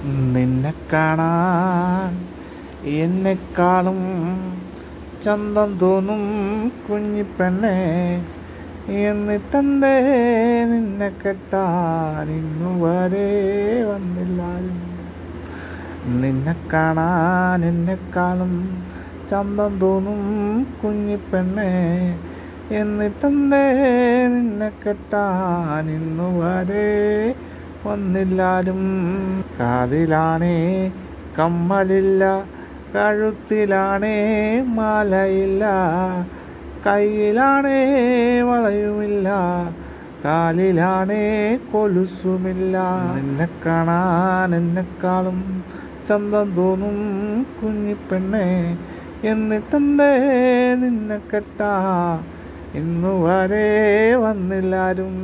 നിന്നെ കാണാൻ എന്നെക്കാളും ചന്തം തോന്നും കുഞ്ഞിപ്പെണ്ണെ, എന്നിട്ടെന്തേ നിന്നെ കെട്ടാൻ ഇന്നുവരെ വന്നില്ലാരും. നിന്നെ കാണാൻ എന്നെക്കാളും ചന്തം തോന്നും കുഞ്ഞിപ്പെണ്ണെ, എന്നിട്ടെന്തേ നിന്നെ കെട്ടാൻ ഇന്നുവരെ വന്നില്ലാരും. കാതിലാണേ കമ്മലില്ല, കഴുത്തിലാണേ മാലയില്ല, കയ്യിലാണേ വളയുമില്ല, കാലിലാണേ കൊലുസുമില്ല. നിന്നെ കാണാൻ എന്നെക്കാളും ചന്തം തോന്നും കുഞ്ഞിപ്പെണ്ണെ, എന്നിട്ടെന്തേ നിന്നെ കെട്ടാ ഇന്നുവരെ വന്നില്ലാരും.